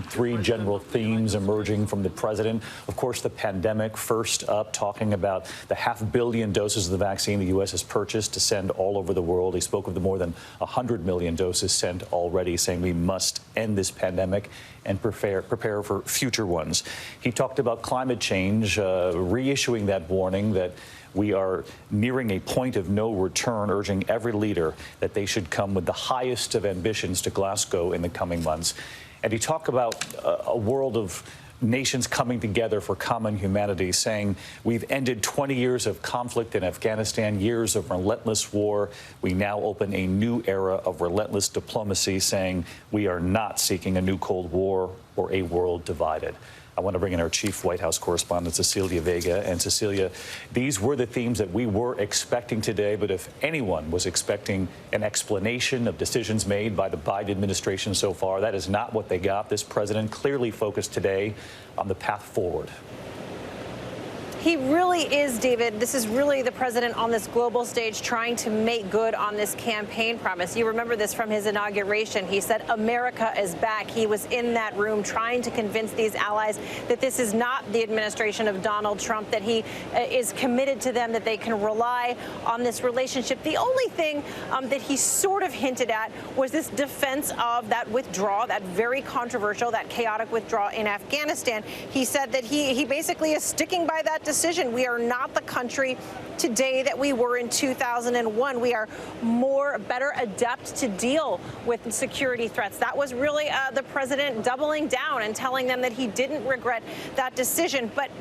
Three general themes emerging from the president. Of course, the pandemic. First up, talking about the 500 million doses of the vaccine the U.S. has purchased to send all over the world. He spoke of the more than 100 million doses sent already, saying we must end this pandemic and prepare for future ones. He talked about climate change, reissuing that warning that we are nearing a point of no return, urging every leader that they should come with the highest of ambitions to Glasgow in the coming months. And he talked about a world of nations coming together for common humanity, saying we've ended 20 years of conflict in Afghanistan, years of relentless war. We now open a new era of relentless diplomacy, saying we are not seeking a new Cold War or a world divided. I want to bring in our chief White House correspondent, Cecilia Vega. And Cecilia, these were the themes that we were expecting today. But if anyone was expecting an explanation of decisions made by the Biden administration so far, that is not what they got. This president clearly focused today on the path forward. He really is, David. This is really the president on this global stage trying to make good on this campaign promise. You remember this from his inauguration. He said America is back. He was in that room trying to convince these allies that this is not the administration of Donald Trump, that he is committed to them, that they can rely on this relationship. The only thing that he sort of hinted at was this defense of that withdrawal, that very controversial, that chaotic withdrawal in Afghanistan. He said that he basically is sticking by that decision. We are not the country today that we were in 2001. We are better adept to deal with security threats. That was really the president doubling down and telling them that he didn't regret that decision. But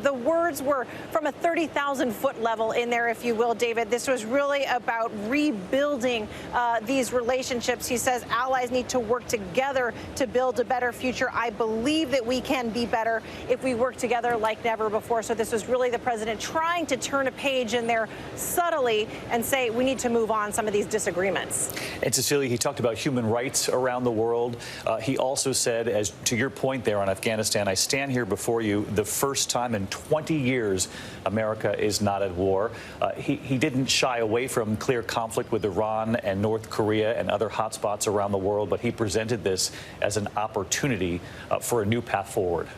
the words were from a 30,000-foot level in there, if you will, David. This was really about rebuilding these relationships. He says allies need to work together to build a better future. I believe that we can be better if we work together like never before. So this was really the president trying to turn a page in there subtly and say we need to move on some of these disagreements. And Cecilia, he talked about human rights around the world. He also said, as to your point there on Afghanistan, I stand here before you the first time in 20 years America is not at war. He didn't shy away from clear conflict with Iran and North Korea and other hotspots around the world, but he presented this as an opportunity for a new path forward.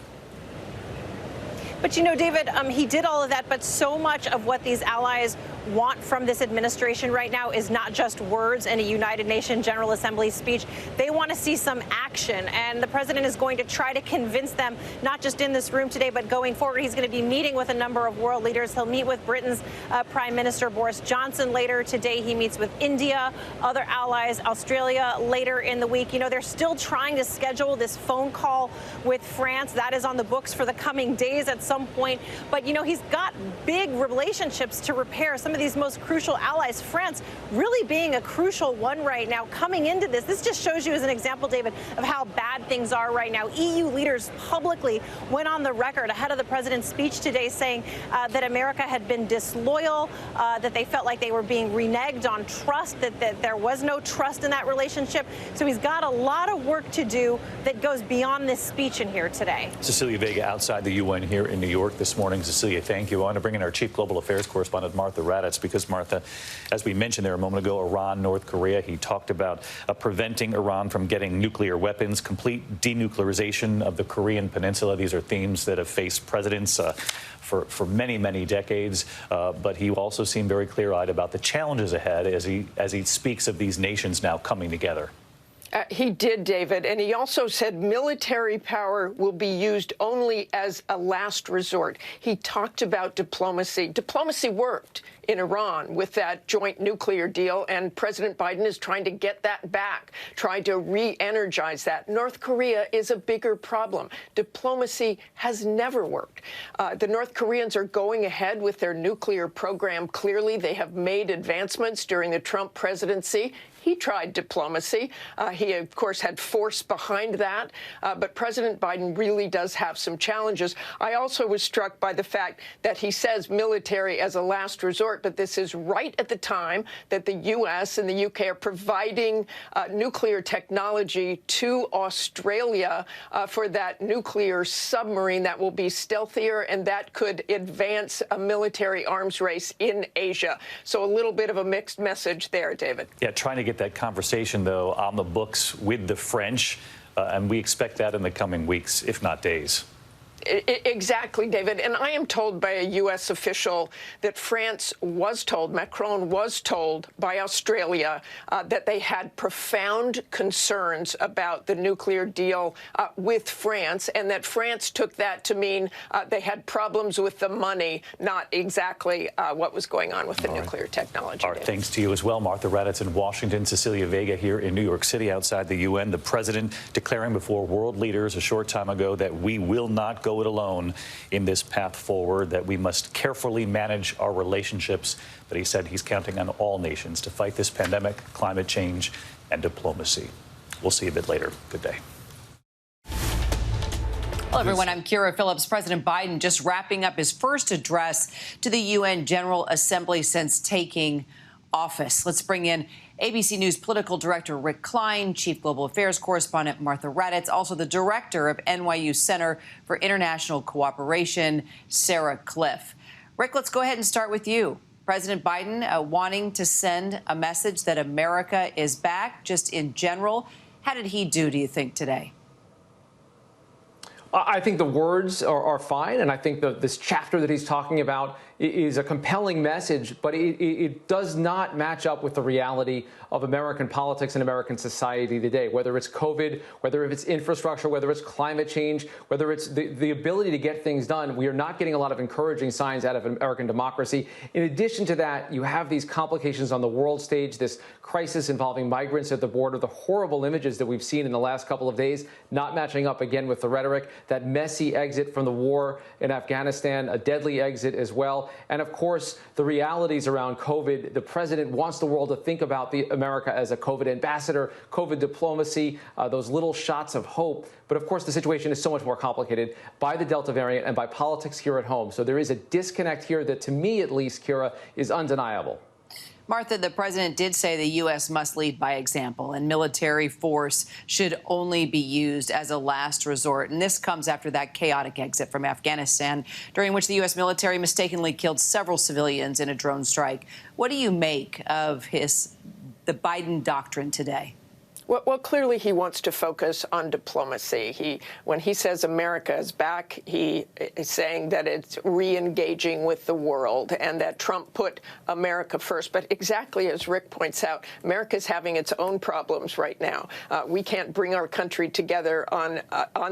But, you know, David, he did all of that, but so much of what these allies want from this administration right now is not just words in a United Nations General Assembly speech. They want to see some action, and the president is going to try to convince them, not just in this room today, but going forward. He's going to be meeting with a number of world leaders. He'll meet with Britain's Prime Minister Boris Johnson later today. He meets with India, other allies, Australia later in the week. You know, they're still trying to schedule this phone call with France. That is on the books for the coming days at some point. But, you know, he's got big relationships to repair. Some of these most crucial allies, France really being a crucial one right now coming into this. This just shows you as an example, David, of how bad things are right now. EU leaders publicly went on the record ahead of the president's speech today saying that America had been disloyal, that they felt like they were being reneged on trust, that there was no trust in that relationship. So he's got a lot of work to do that goes beyond this speech in here today. Cecilia Vega outside the UN here in New York this morning. Cecilia, thank you. I want to bring in our chief global affairs correspondent, Martha Raddatz, because, Martha, as we mentioned there a moment ago, Iran, North Korea, he talked about preventing Iran from getting nuclear weapons, complete denuclearization of the Korean Peninsula. These are themes that have faced presidents for many, many decades. But he also seemed very clear-eyed about the challenges ahead as he speaks of these nations now coming together. He did, David, and he also said military power will be used only as a last resort. He talked about diplomacy. Diplomacy worked in Iran with that joint nuclear deal, and President Biden is trying to get that back, trying to re-energize that. North Korea is a bigger problem. Diplomacy has never worked. The North Koreans are going ahead with their nuclear program. Clearly, they have made advancements during the Trump presidency. He tried diplomacy. He, of course, had force behind that. But President Biden really does have some challenges. I also was struck by the fact that he says military as a last resort, but this is right at the time that the U.S. and the U.K. are providing nuclear technology to Australia for that nuclear submarine that will be stealthier, and that could advance a military arms race in Asia. So a little bit of a mixed message there, David. Yeah, trying to get that conversation, though, on the books with the French. And we expect that in the coming weeks, if not days. Exactly, David. And I am told by a U.S. official that France was told, Macron was told by Australia that they had profound concerns about the nuclear deal with France, and that France took that to mean they had problems with the money, not exactly what was going on with the nuclear technology. All right, thanks to you as well, Martha Raddatz in Washington, Cecilia Vega here in New York City outside the UN. The president declaring before world leaders a short time ago that we will not go it alone in this path forward, that we must carefully manage our relationships. But he said he's counting on all nations to fight this pandemic, climate change, and diplomacy. We'll see you a bit later. Good day. Hello, everyone. I'm Kira Phillips. President Biden just wrapping up his first address to the UN General Assembly since taking office. Let's bring in ABC News political director Rick Klein, chief global affairs correspondent Martha Raddatz, also the director of NYU Center for International Cooperation, Sarah Cliff. Rick, let's go ahead and start with you. President Biden wanting to send a message that America is back, just in general. How did he do you think, today? I think the words are fine, and I think this chapter that he's talking about is a compelling message, but it does not match up with the reality of American politics and American society today, whether it's COVID, whether it's infrastructure, whether it's climate change, whether it's the ability to get things done. We are not getting a lot of encouraging signs out of American democracy. In addition to that, you have these complications on the world stage, this crisis involving migrants at the border, the horrible images that we've seen in the last couple of days, not matching up again with the rhetoric, that messy exit from the war in Afghanistan, a deadly exit as well. And of course, the realities around COVID. The president wants the world to think about America as a COVID ambassador, COVID diplomacy, those little shots of hope. But of course, the situation is so much more complicated by the Delta variant and by politics here at home. So there is a disconnect here that, to me at least, Kira, is undeniable. Martha, the president did say the U.S. must lead by example and military force should only be used as a last resort. And this comes after that chaotic exit from Afghanistan, during which the U.S. military mistakenly killed several civilians in a drone strike. What do you make of the Biden doctrine today? Well, clearly he wants to focus on diplomacy. When he says America is back, he is saying that it's re-engaging with the world and that Trump put America first. But exactly as Rick points out, America is having its own problems right now. We can't bring our country together on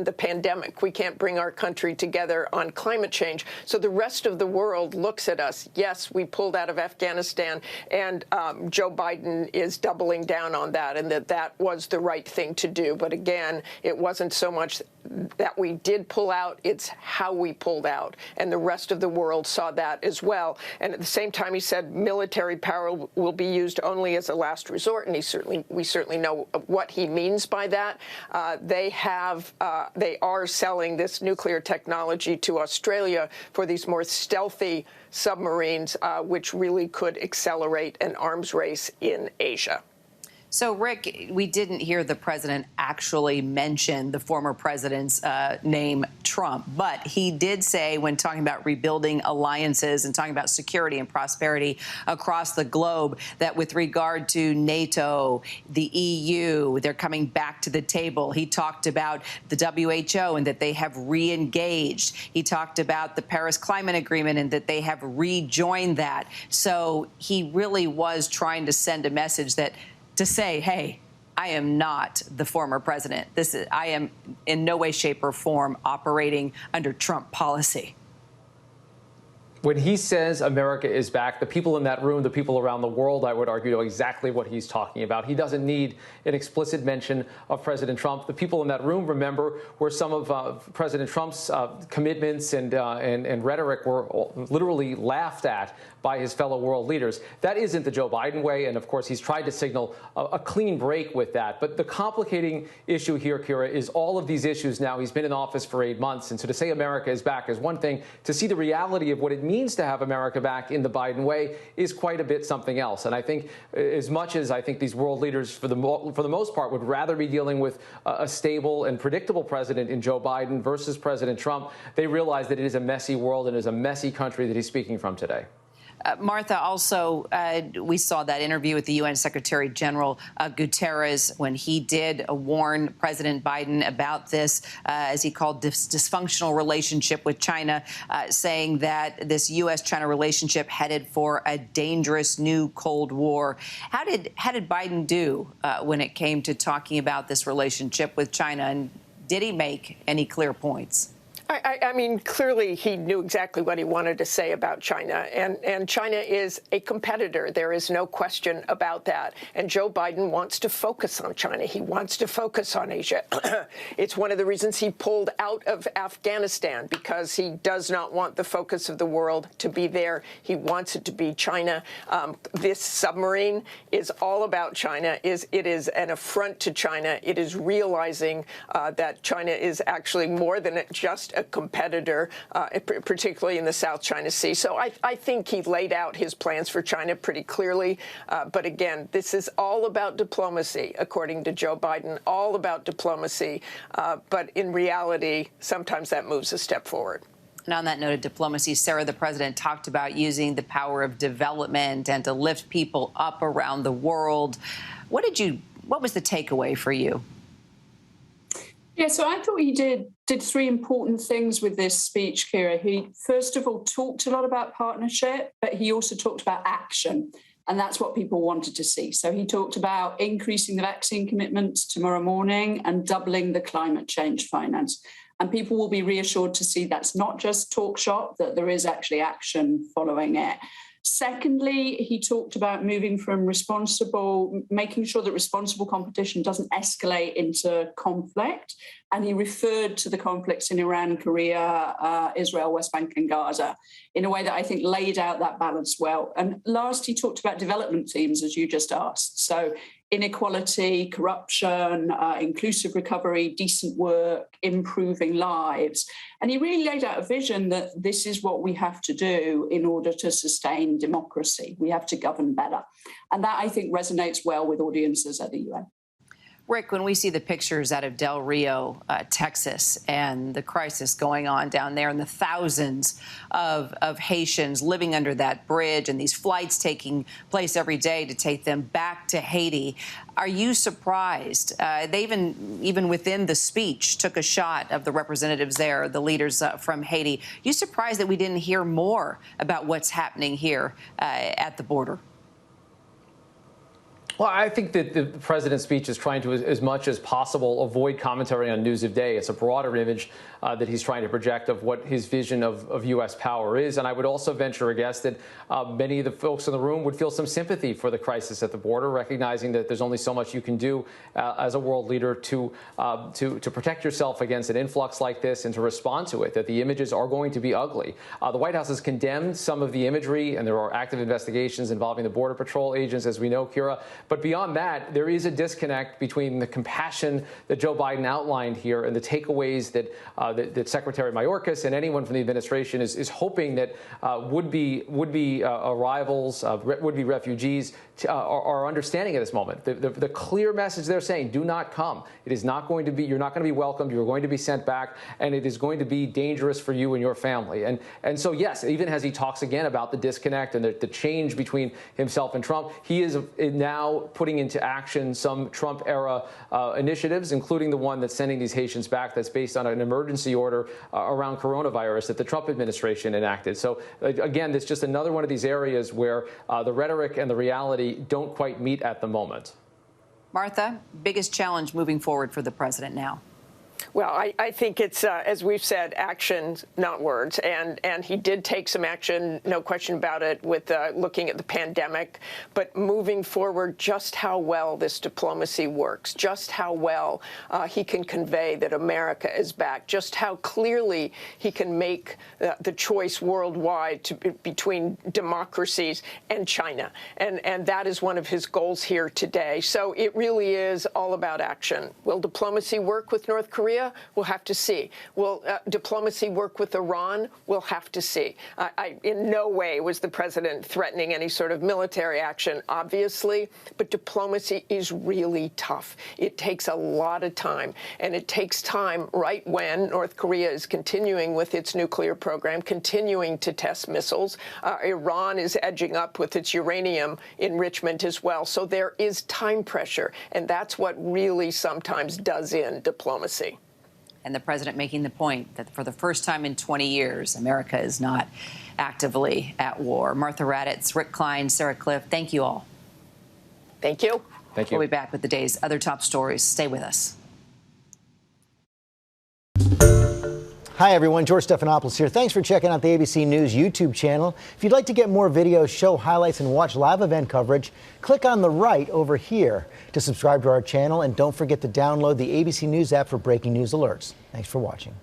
the pandemic. We can't bring our country together on climate change. So the rest of the world looks at us. Yes, we pulled out of Afghanistan, and Joe Biden is doubling down on that, and that was the right thing to do. But again, it wasn't so much that we did pull out, it's how we pulled out. And the rest of the world saw that as well. And at the same time, he said military power will be used only as a last resort. And we certainly know what he means by that. They are selling this nuclear technology to Australia for these more stealthy submarines, which really could accelerate an arms race in Asia. So, Rick, we didn't hear the president actually mention the former president's name, Trump, but he did say, when talking about rebuilding alliances and talking about security and prosperity across the globe, that with regard to NATO, the EU, they're coming back to the table. He talked about the WHO and that they have re-engaged. He talked about the Paris Climate Agreement and that they have rejoined that. So he really was trying to send a message to say, hey, I am not the former president. I am in no way, shape, or form operating under Trump policy. When he says America is back, the people in that room, the people around the world, I would argue, know exactly what he's talking about. He doesn't need an explicit mention of President Trump. The people in that room, remember, where some of President Trump's commitments and rhetoric were literally laughed at by his fellow world leaders. That isn't the Joe Biden way, and of course he's tried to signal a clean break with that. But the complicating issue here, Kira, is all of these issues now. He's been in office for 8 months, and so to say America is back is one thing. To see the reality of what it means to have America back in the Biden way is quite a bit something else. And I think as much as I think these world leaders, for the most part, would rather be dealing with a stable and predictable president in Joe Biden versus President Trump, they realize that it is a messy world and is a messy country that he's speaking from today. Martha, also, we saw that interview with the UN Secretary General Guterres when he did warn President Biden about this, as he called this dysfunctional relationship with China, saying that this U.S.-China relationship headed for a dangerous new Cold War. How did Biden do when it came to talking about this relationship with China, and did he make any clear points? I mean, clearly he knew exactly what he wanted to say about China, and China is a competitor. There is no question about that. And Joe Biden wants to focus on China. He wants to focus on Asia. It's one of the reasons he pulled out of Afghanistan, because he does not want the focus of the world to be there. He wants it to be China. This submarine is all about China. It is an affront to China. It is realizing that China is actually more than just a competitor, particularly in the South China Sea. So I think he laid out his plans for China pretty clearly. But again, this is all about diplomacy, according to Joe Biden, all about diplomacy. But in reality, sometimes that moves a step forward. And on that note of diplomacy, Sarah, the president talked about using the power of development and to lift people up around the world. What was the takeaway for you? Yeah, so I thought he did three important things with this speech, Kira. He, first of all, talked a lot about partnership, but he also talked about action. And that's what people wanted to see. So he talked about increasing the vaccine commitments tomorrow morning and doubling the climate change finance. And people will be reassured to see that's not just talk shop, that there is actually action following it. Secondly, he talked about moving from making sure that responsible competition doesn't escalate into conflict. And he referred to the conflicts in Iran, Korea, Israel, West Bank and Gaza in a way that I think laid out that balance well. And last, he talked about development themes, as you just asked. So inequality, corruption, inclusive recovery, decent work, improving lives. And he really laid out a vision that this is what we have to do in order to sustain democracy. We have to govern better. And that, I think, resonates well with audiences at the UN. Rick, when we see the pictures out of Del Rio, Texas, and the crisis going on down there, and the thousands of Haitians living under that bridge, and these flights taking place every day to take them back to Haiti, are you surprised? They even within the speech took a shot of the representatives there, the leaders from Haiti. Are you surprised that we didn't hear more about what's happening here at the border? Well, I think that the president's speech is trying to, as much as possible, avoid commentary on news of day. It's a broader image that he's trying to project of what his vision of U.S. power is. And I would also venture a guess that many of the folks in the room would feel some sympathy for the crisis at the border, recognizing that there's only so much you can do as a world leader to protect yourself against an influx like this and to respond to it, that the images are going to be ugly. The White House has condemned some of the imagery, and there are active investigations involving the Border Patrol agents, as we know, Kira. But beyond that, there is a disconnect between the compassion that Joe Biden outlined here and the takeaways that Secretary Mayorkas and anyone from the administration is hoping that would-be arrivals, would-be refugees are understanding at this moment. The clear message they're saying: do not come. It is not going to be. You're not going to be welcomed. You're going to be sent back, and it is going to be dangerous for you and your family. And so yes, even as he talks again about the disconnect and the change between himself and Trump, he is now putting into action some Trump-era initiatives, including the one that's sending these Haitians back, that's based on an emergency order around coronavirus that the Trump administration enacted. So again, it's just another one of these areas where the rhetoric and the reality don't quite meet at the moment. Martha, biggest challenge moving forward for the president now? Well, I think it's, as we've said, actions, not words. And he did take some action, no question about it, with looking at the pandemic. But moving forward, just how well this diplomacy works, just how well he can convey that America is back, just how clearly he can make the choice worldwide between democracies and China. And that is one of his goals here today. So it really is all about action. Will diplomacy work with North Korea? Korea? We'll have to see. Will diplomacy work with Iran? We'll have to see. In no way was the president threatening any sort of military action, obviously, but diplomacy is really tough. It takes a lot of time, and it takes time right when North Korea is continuing with its nuclear program, continuing to test missiles. Iran is edging up with its uranium enrichment as well. So there is time pressure, and that's what really sometimes does end diplomacy. And the president making the point that for the first time in 20 years, America is not actively at war. Martha Raddatz, Rick Klein, Sarah Cliff, thank you all. Thank you. Thank you. We'll be back with the day's other top stories. Stay with us. Hi, everyone. George Stephanopoulos here. Thanks for checking out the ABC News YouTube channel. If you'd like to get more videos, show highlights, and watch live event coverage, click on the right over here to subscribe to our channel. And don't forget to download the ABC News app for breaking news alerts. Thanks for watching.